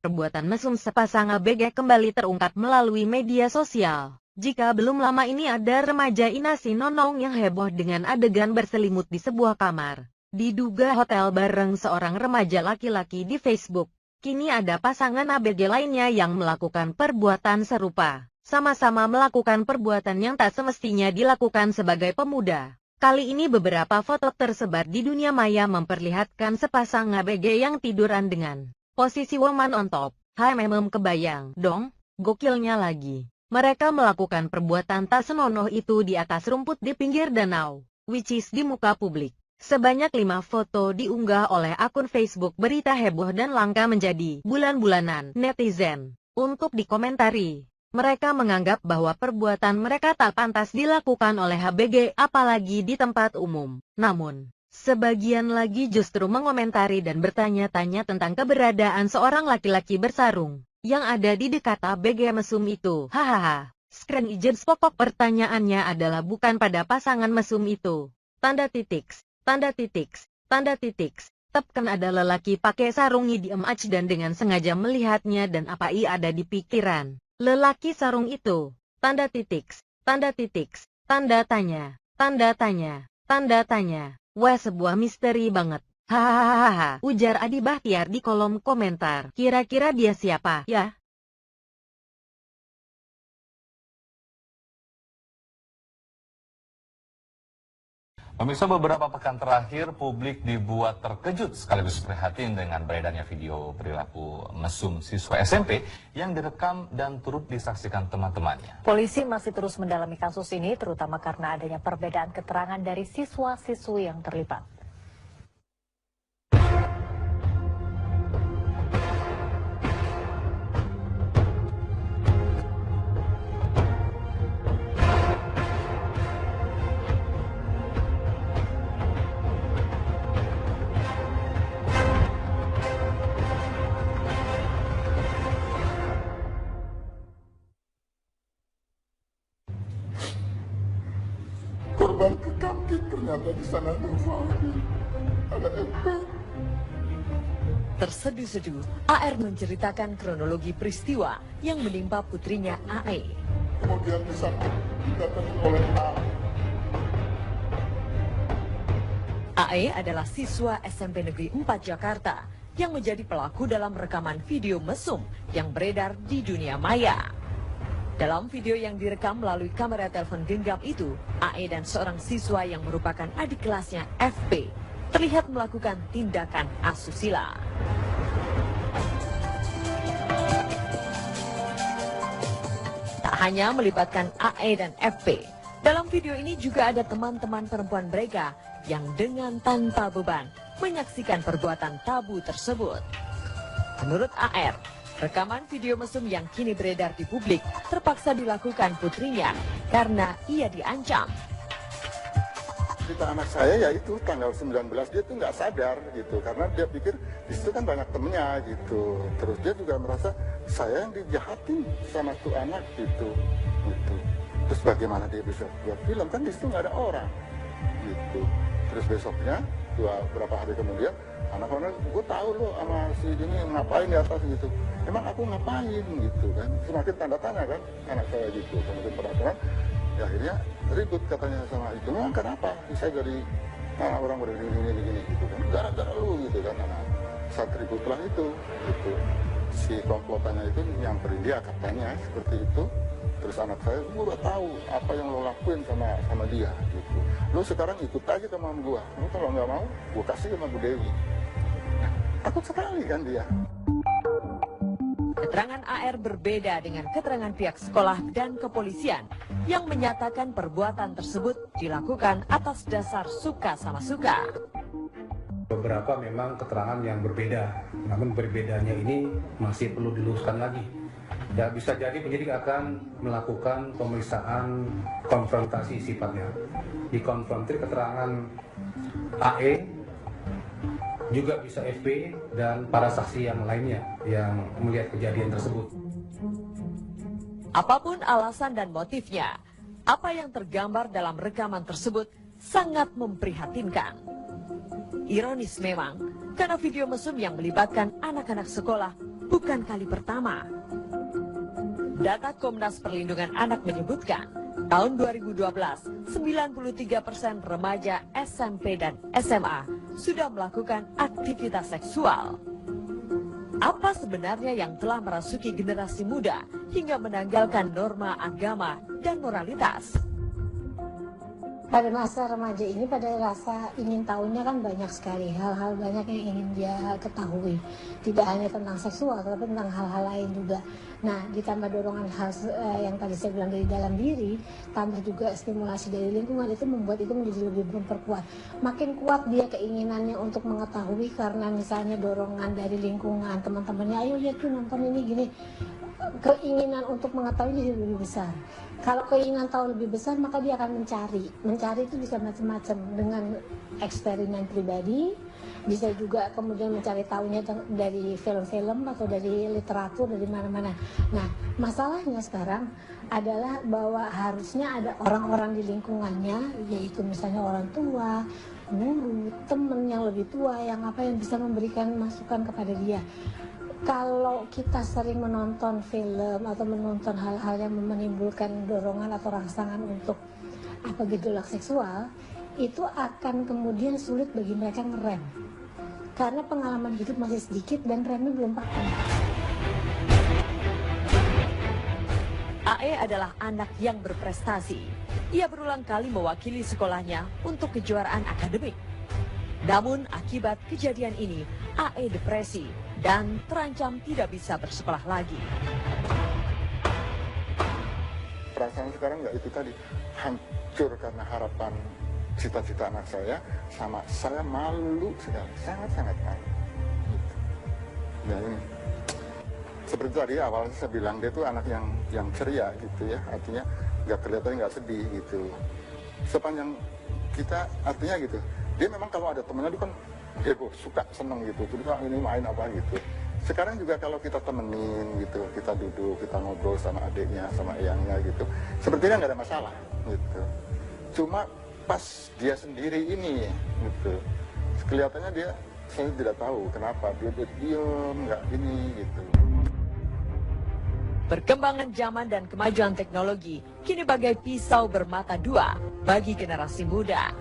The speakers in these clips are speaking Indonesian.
perbuatan mesum sepasang ABG kembali terungkap melalui media sosial. Jika belum lama ini ada remaja Inasi Nonong yang heboh dengan adegan berselimut di sebuah kamar, diduga hotel bareng seorang remaja laki-laki di Facebook. Kini ada pasangan ABG lainnya yang melakukan perbuatan serupa. Sama-sama melakukan perbuatan yang tak semestinya dilakukan sebagai pemuda. Kali ini beberapa foto tersebar di dunia maya memperlihatkan sepasang ABG yang tiduran dengan posisi woman on top. Hai memang kebayang dong, gokilnya lagi. Mereka melakukan perbuatan tak senonoh itu di atas rumput di pinggir danau, which is di muka publik. Sebanyak 5 foto diunggah oleh akun Facebook berita heboh dan langka menjadi bulan-bulanan netizen. Untuk dikomentari, mereka menganggap bahwa perbuatan mereka tak pantas dilakukan oleh ABG apalagi di tempat umum. Namun, sebagian lagi justru mengomentari dan bertanya-tanya tentang keberadaan seorang laki-laki bersarung yang ada di dekat ABG mesum itu. Hahaha. Screen Agents pokok pertanyaannya adalah bukan pada pasangan mesum itu. Tanda titik. Tepkan ada lelaki pakai sarung diem aja dan dengan sengaja melihatnya dan apa ia ada di pikiran lelaki sarung itu. Tanda tanya. Wah sebuah misteri banget. Hahaha, ujar Adi Bahtiar di kolom komentar. Kira-kira dia siapa ya? Pemirsa, beberapa pekan terakhir publik dibuat terkejut sekaligus prihatin dengan beredarnya video perilaku mesum siswa SMP yang direkam dan turut disaksikan teman-temannya. Polisi masih terus mendalami kasus ini terutama karena adanya perbedaan keterangan dari siswa-siswi yang terlibat. Korban kekangkit ternyata di sana ada Fahri, ada FP. Terseduh-seduh, AR menceritakan kronologi peristiwa yang menimpa putrinya AE. Kemudian di sana didatangi oleh A. AE adalah siswa SMP Negeri 4 Jakarta yang menjadi pelaku dalam rekaman video mesum yang beredar di dunia maya. Dalam video yang direkam melalui kamera telepon genggam itu, AE dan seorang siswa yang merupakan adik kelasnya FP terlihat melakukan tindakan asusila. Tak hanya melibatkan AE dan FP, dalam video ini juga ada teman-teman perempuan mereka yang dengan tanpa beban menyaksikan perbuatan tabu tersebut. Menurut AR, rekaman video mesum yang kini beredar di publik terpaksa dilakukan putrinya karena ia diancam. Cerita anak saya yaitu tanggal 19 dia tuh nggak sadar gitu karena dia pikir di situ kan banyak temennya gitu. Terus dia juga merasa saya yang dijahatin sama tuh anak gitu. Terus bagaimana dia bisa buat film kan di situ nggak ada orang gitu. Terus besoknya beberapa hari kemudian anak-anak gue tahu lo sama si ini ngapain di atas gitu. Emang aku ngapain gitu kan, semakin tanda tanya kan anak saya gitu, kemudian peraturan ya akhirnya ribut katanya sama itu. Memang kenapa saya dari orang begini gitu kan, gara-gara lu gitu kan. Saat ributlah itu gitu, si komplotannya itu nyamperin dia katanya seperti itu. Terus anak saya, gue udah tahu apa yang lo lakuin sama dia gitu. Lo sekarang ikut aja sama gue, lo kalau nggak mau gue kasih sama Bu Dewi. Nah, takut sekali kan dia. Keterangan AR berbeda dengan keterangan pihak sekolah dan kepolisian yang menyatakan perbuatan tersebut dilakukan atas dasar suka sama suka. Beberapa memang keterangan yang berbeda, namun berbedanya ini masih perlu diluruskan lagi. Ya, bisa jadi penyidik akan melakukan pemeriksaan konfrontasi sifatnya. Dikonfrontir keterangan AE, juga bisa FP dan para saksi yang lainnya yang melihat kejadian tersebut. Apapun alasan dan motifnya, apa yang tergambar dalam rekaman tersebut sangat memprihatinkan. Ironis memang, karena video mesum yang melibatkan anak-anak sekolah bukan kali pertama. Data Komnas Perlindungan Anak menyebutkan, tahun 2012, 93% remaja SMP dan SMA sudah melakukan aktivitas seksual. Apa sebenarnya yang telah merasuki generasi muda hingga menanggalkan norma agama dan moralitas? Pada masa remaja ini, pada rasa ingin tahunya kan banyak sekali, hal-hal banyak yang ingin dia ketahui. Tidak hanya tentang seksual, tapi tentang hal-hal lain juga. Nah, ditambah dorongan hal yang tadi saya bilang dari dalam diri, tambah juga stimulasi dari lingkungan, itu membuat itu menjadi lebih memperkuat. Makin kuat dia keinginannya untuk mengetahui karena misalnya dorongan dari lingkungan, teman-temannya, ayo lihat tuh nonton ini gini. Keinginan untuk mengetahui jadi lebih besar. Kalau keinginan tahu lebih besar, maka dia akan mencari. Mencari itu bisa macam-macam, dengan eksperimen pribadi, bisa juga kemudian mencari tahunya dari film-film atau dari literatur, dari mana-mana. Nah, masalahnya sekarang adalah bahwa harusnya ada orang-orang di lingkungannya, yaitu misalnya orang tua, guru, teman yang lebih tua, yang bisa memberikan masukan kepada dia. Kalau kita sering menonton film atau menonton hal-hal yang menimbulkan dorongan atau rangsangan untuk gejolak seksual, itu akan kemudian sulit bagi mereka ngerem. Karena pengalaman hidup masih sedikit dan remnya belum pakem. AE adalah anak yang berprestasi. Ia berulang kali mewakili sekolahnya untuk kejuaraan akademik. Namun akibat kejadian ini, AE depresi dan terancam tidak bisa bersekolah lagi. Perasaan sekarang nggak itu tadi, hancur karena harapan cita-cita anak saya, sama saya malu sekali, sangat-sangat malu. Nah ini, seperti tadi awalnya saya bilang, dia tuh anak yang ceria gitu ya, artinya nggak kelihatan nggak sedih gitu. Sepanjang kita artinya gitu, dia memang kalau ada temennya dia kan suka seneng gitu, terus ini main apa gitu. Sekarang juga kalau kita temenin gitu, kita duduk, kita ngobrol sama adiknya, sama eyangnya gitu, sepertinya nggak ada masalah gitu. Cuma pas dia sendiri ini gitu, kelihatannya dia, saya tidak tahu kenapa dia diam, nggak ini gitu. Perkembangan zaman dan kemajuan teknologi kini bagai pisau bermata dua bagi generasi muda.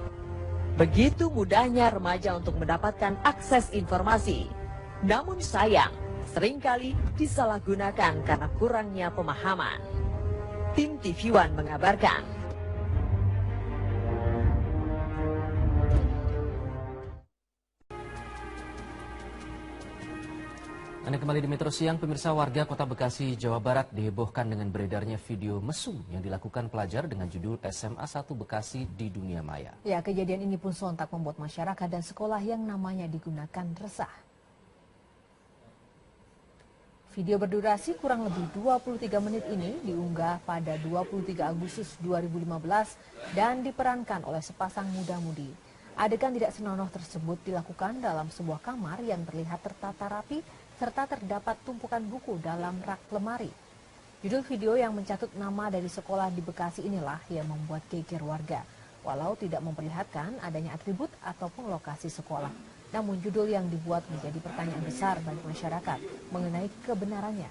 Begitu mudahnya remaja untuk mendapatkan akses informasi. Namun sayang, seringkali disalahgunakan karena kurangnya pemahaman. Tim TV One mengabarkan. Anda kembali di Metro Siang, pemirsa. Warga Kota Bekasi, Jawa Barat dihebohkan dengan beredarnya video mesum yang dilakukan pelajar dengan judul SMA 1 Bekasi di dunia maya. Ya, kejadian ini pun sontak membuat masyarakat dan sekolah yang namanya digunakan resah. Video berdurasi kurang lebih 23 menit ini diunggah pada 23 Agustus 2015 dan diperankan oleh sepasang muda-mudi. Adegan tidak senonoh tersebut dilakukan dalam sebuah kamar yang terlihat tertata rapi serta terdapat tumpukan buku dalam rak lemari. Judul video yang mencatut nama dari sekolah di Bekasi inilah yang membuat geger warga, walau tidak memperlihatkan adanya atribut ataupun lokasi sekolah. Namun judul yang dibuat menjadi pertanyaan besar bagi masyarakat mengenai kebenarannya.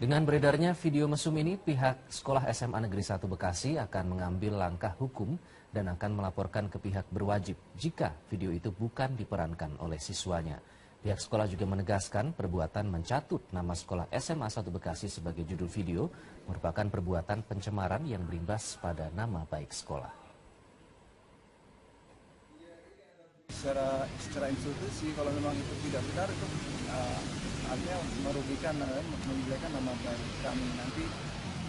Dengan beredarnya video mesum ini, pihak Sekolah SMA Negeri 1 Bekasi akan mengambil langkah hukum dan akan melaporkan ke pihak berwajib jika video itu bukan diperankan oleh siswanya. Pihak sekolah juga menegaskan perbuatan mencatut nama sekolah SMA 1 Bekasi sebagai judul video merupakan perbuatan pencemaran yang berimbas pada nama baik sekolah. Secara institusi, kalau memang itu tidak benar, itu artinya merugikan, menjelekkan nama baik kami. Nanti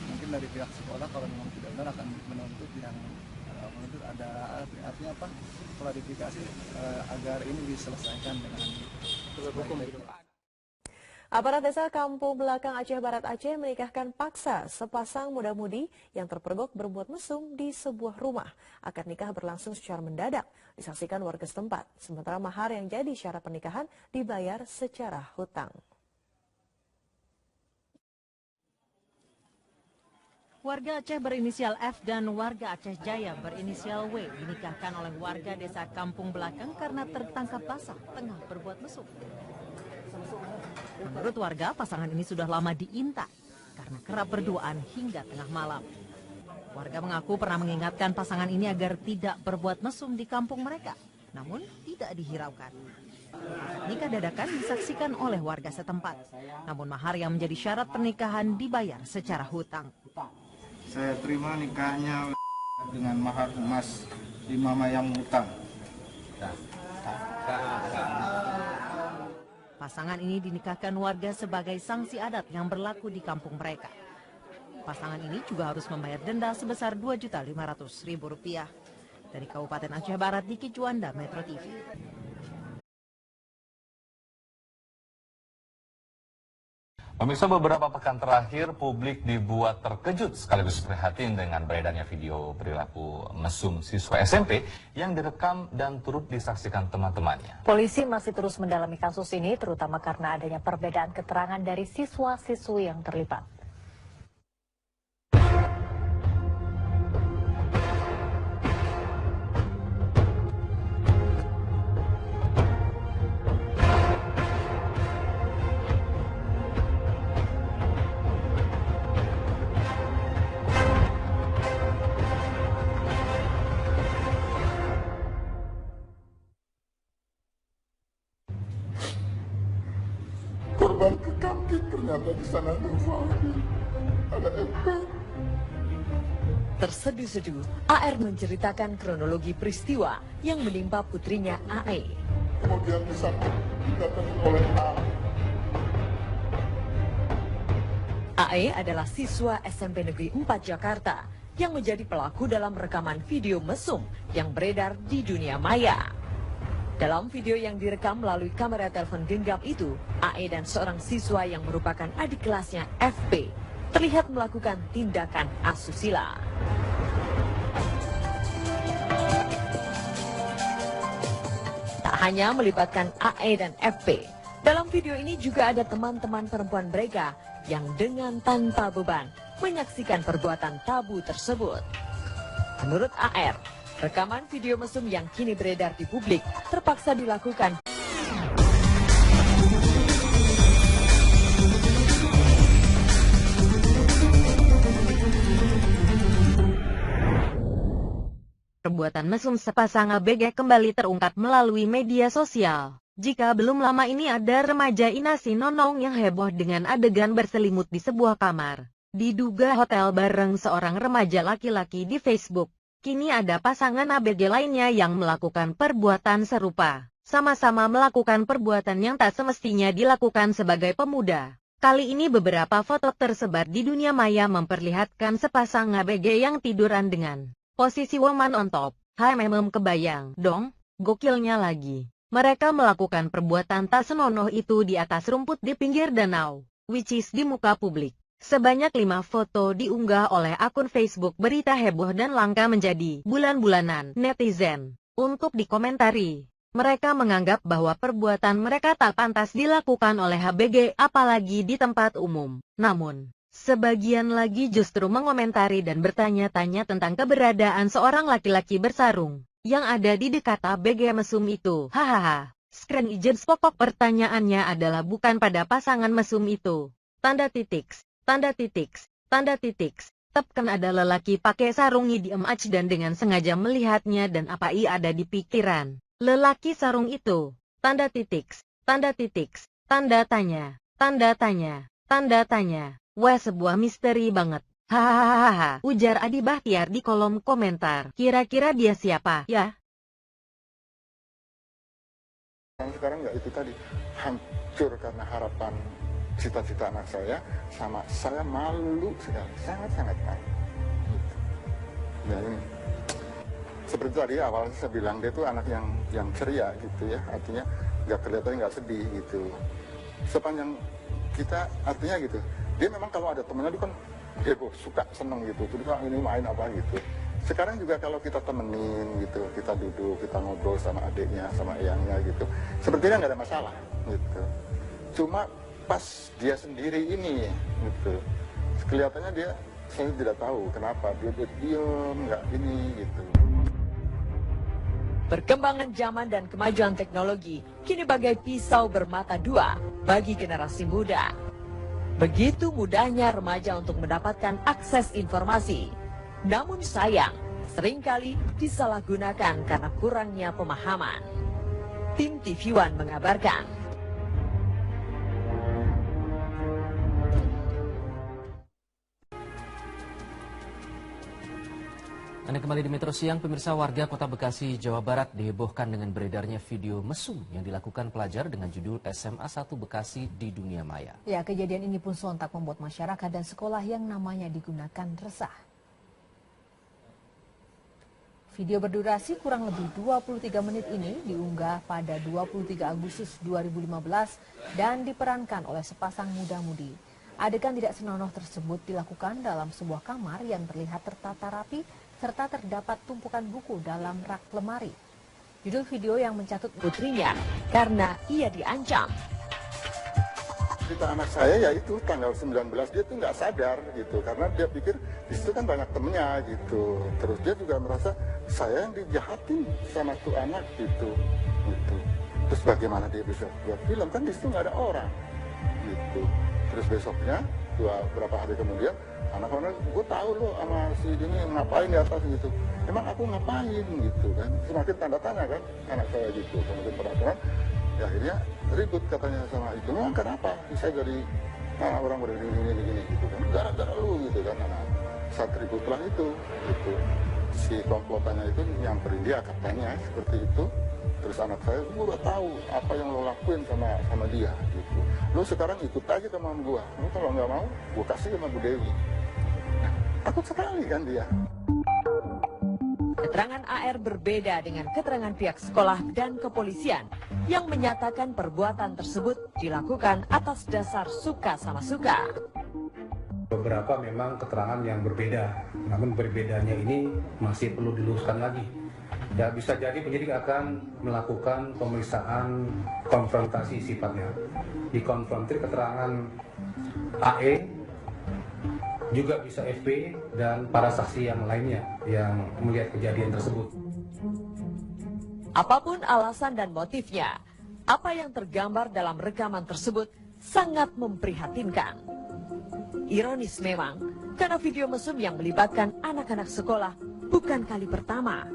mungkin dari pihak sekolah kalau memang tidak benar akan menuntut ada artinya apa, klarifikasi agar ini diselesaikan dengan hukum. Aparat desa Kampung Belakang Aceh Barat Aceh menikahkan paksa sepasang muda-mudi yang terpergok berbuat mesum di sebuah rumah. Akad nikah berlangsung secara mendadak, disaksikan warga setempat. Sementara mahar yang jadi syarat pernikahan dibayar secara hutang. Warga Aceh berinisial F dan warga Aceh Jaya berinisial W dinikahkan oleh warga desa Kampung Belakang karena tertangkap basah tengah berbuat mesum. Menurut warga, pasangan ini sudah lama diintai karena kerap berduaan hingga tengah malam. Warga mengaku pernah mengingatkan pasangan ini agar tidak berbuat mesum di kampung mereka, namun tidak dihiraukan. Nikah dadakan disaksikan oleh warga setempat, namun mahar yang menjadi syarat pernikahan dibayar secara hutang. Saya terima nikahnya dengan mahar emas 5 mayang hutang. Pasangan ini dinikahkan warga sebagai sanksi adat yang berlaku di kampung mereka. Pasangan ini juga harus membayar denda sebesar Rp2.500.000. Dari Kabupaten Aceh Barat, Diki Juanda, Metro TV. Pemirsa, beberapa pekan terakhir publik dibuat terkejut sekaligus prihatin dengan beredarnya video perilaku mesum siswa SMP yang direkam dan turut disaksikan teman-temannya. Polisi masih terus mendalami kasus ini, terutama karena adanya perbedaan keterangan dari siswa-siswi yang terlibat. Korban kekangkit ternyata di sana ada Fahri, ada FP. Terseduh-seduh, AR menceritakan kronologi peristiwa yang menimpa putrinya AE. Kemudian di sana didatangi oleh A. AE adalah siswa SMP Negeri 4 Jakarta yang menjadi pelaku dalam rekaman video mesum yang beredar di dunia maya. Dalam video yang direkam melalui kamera telepon genggam itu, AE dan seorang siswa yang merupakan adik kelasnya FP terlihat melakukan tindakan asusila. Tak hanya melibatkan AE dan FP, dalam video ini juga ada teman-teman perempuan mereka yang dengan tanpa beban menyaksikan perbuatan tabu tersebut. Menurut AR, rekaman video mesum yang kini beredar di publik terpaksa dilakukan. Perbuatan mesum sepasang ABG kembali terungkap melalui media sosial. Jika belum lama ini ada remaja Inasi Nonong yang heboh dengan adegan berselimut di sebuah kamar. Diduga hotel bareng seorang remaja laki-laki di Facebook. Kini ada pasangan ABG lainnya yang melakukan perbuatan serupa. Sama-sama melakukan perbuatan yang tak semestinya dilakukan sebagai pemuda. Kali ini beberapa foto tersebar di dunia maya memperlihatkan sepasang ABG yang tiduran dengan posisi woman on top. Kebayang dong, gokilnya lagi. Mereka melakukan perbuatan tak senonoh itu di atas rumput di pinggir danau, which is di muka publik. Sebanyak 5 foto diunggah oleh akun Facebook berita heboh dan langka menjadi bulan-bulanan netizen. Untuk dikomentari, mereka menganggap bahwa perbuatan mereka tak pantas dilakukan oleh HBG apalagi di tempat umum. Namun, sebagian lagi justru mengomentari dan bertanya-tanya tentang keberadaan seorang laki-laki bersarung yang ada di dekat ABG mesum itu. Hahaha. Screen Agents pokok pertanyaannya adalah bukan pada pasangan mesum itu. Tanda titik. Tepkan ada lelaki pakai sarung diem aja dan dengan sengaja melihatnya dan apa ia ada di pikiran lelaki sarung itu. Tanda tanya. Wah, sebuah misteri banget. Hahaha, ujar Adi Bahtiar di kolom komentar. Kira-kira dia siapa ya? Sekarang nggak itu tadi, hancur karena harapan cita-cita anak saya, sama saya malu sekali, sangat-sangat malu. Ya ini, seperti tadi awal saya bilang dia tuh anak yang ceria gitu ya, artinya nggak kelihatan nggak sedih gitu. Sepanjang kita artinya gitu, dia memang kalau ada temennya dia kan heboh, suka seneng gitu, jadi kalau ini main apa gitu. Sekarang juga kalau kita temenin gitu, kita duduk, kita ngobrol sama adiknya, sama eyangnya gitu, sepertinya nggak ada masalah gitu. Cuma pas dia sendiri ini gitu, kelihatannya dia saya tidak tahu kenapa dia diam, nggak ini gitu. Perkembangan zaman dan kemajuan teknologi kini bagai pisau bermata dua bagi generasi muda. Begitu mudahnya remaja untuk mendapatkan akses informasi. Namun sayang, seringkali disalahgunakan karena kurangnya pemahaman. Tim TV One mengabarkan. Anda kembali di Metro Siang, pemirsa. Warga Kota Bekasi, Jawa Barat dihebohkan dengan beredarnya video mesum yang dilakukan pelajar dengan judul SMA 1 Bekasi di dunia maya. Ya, kejadian ini pun sontak membuat masyarakat dan sekolah yang namanya digunakan resah. Video berdurasi kurang lebih 23 menit ini diunggah pada 23 Agustus 2015 dan diperankan oleh sepasang muda-mudi. Adegan tidak senonoh tersebut dilakukan dalam sebuah kamar yang terlihat tertata rapi serta terdapat tumpukan buku dalam rak lemari. Judul video yang mencatut putrinya karena ia diancam. Cerita anak saya ya itu tanggal 19 dia tuh nggak sadar gitu karena dia pikir di situ kan banyak temennya gitu. Terus dia juga merasa saya yang dijahatin sama tuh anak gitu. Terus bagaimana dia bisa buat film, kan di situ nggak ada orang gitu. Terus besoknya beberapa hari kemudian anak-anak, gue tahu loh sama si ini ngapain di atas gitu. Emang aku ngapain gitu kan. Semakin tanda tanya kan anak saya gitu. Kemudian peraturan ya akhirnya ribut katanya sama itu. Memang kenapa saya dari orang begini gitu kan. Gara-gara lu gitu kan. Saat ributlah itu gitu. Si komplotannya itu nyamperin dia katanya seperti itu. Terus anak saya, gue udah tahu apa yang lo lakuin sama dia gitu. Lo sekarang ikut aja sama gue. Lo kalau nggak mau, gue kasih sama Bu Dewi. Nah, takut sekali kan dia. Keterangan AR berbeda dengan keterangan pihak sekolah dan kepolisian yang menyatakan perbuatan tersebut dilakukan atas dasar suka sama suka. Beberapa memang keterangan yang berbeda, namun berbedanya ini masih perlu diluruskan lagi. Ya, bisa jadi penyidik akan melakukan pemeriksaan konfrontasi sifatnya. Dikonfrontir keterangan AE, juga bisa FP dan para saksi yang lainnya yang melihat kejadian tersebut. Apapun alasan dan motifnya, apa yang tergambar dalam rekaman tersebut sangat memprihatinkan. Ironis memang, karena video mesum yang melibatkan anak-anak sekolah bukan kali pertama.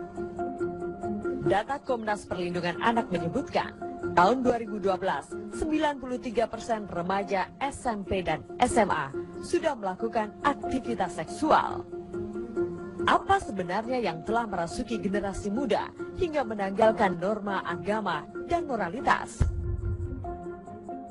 Data Komnas Perlindungan Anak menyebutkan, tahun 2012, 93% remaja SMP dan SMA sudah melakukan aktivitas seksual. Apa sebenarnya yang telah merasuki generasi muda hingga menanggalkan norma agama dan moralitas?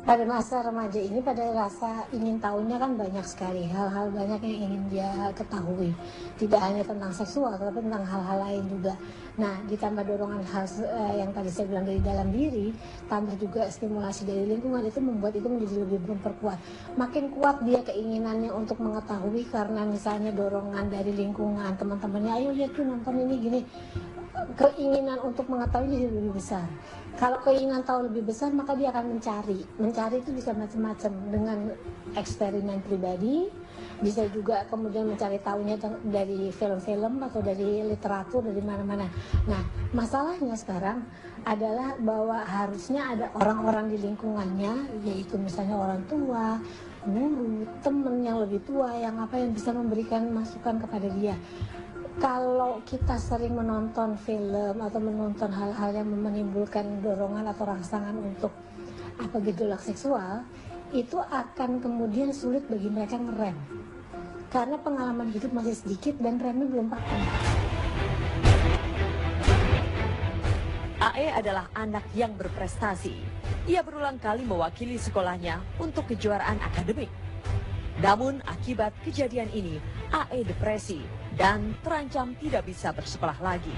Pada masa remaja ini, pada rasa ingin tahunya kan banyak sekali, hal-hal banyak yang ingin dia ketahui. Tidak hanya tentang seksual, tapi tentang hal-hal lain juga. Nah, ditambah dorongan hal yang tadi saya bilang dari dalam diri, tambah juga stimulasi dari lingkungan, itu membuat itu menjadi lebih memperkuat. Makin kuat dia keinginannya untuk mengetahui karena misalnya dorongan dari lingkungan, teman-temannya, ayo lihat tuh nonton ini gini. Keinginan untuk mengetahui jadi lebih besar. Kalau keinginan tahu lebih besar, maka dia akan mencari. Mencari itu bisa macam-macam, dengan eksperimen pribadi, bisa juga kemudian mencari tahunya dari film-film atau dari literatur, dari mana-mana. Nah, masalahnya sekarang adalah bahwa harusnya ada orang-orang di lingkungannya, yaitu misalnya orang tua, guru, teman yang lebih tua, yang bisa memberikan masukan kepada dia. Kalau kita sering menonton film atau menonton hal-hal yang menimbulkan dorongan atau rangsangan untuk gejolak seksual, itu akan kemudian sulit bagi mereka ngerem. Karena pengalaman hidup masih sedikit dan remnya belum pakem. AE adalah anak yang berprestasi. Ia berulang kali mewakili sekolahnya untuk kejuaraan akademik. Namun akibat kejadian ini, AE depresi dan terancam tidak bisa bersekolah lagi.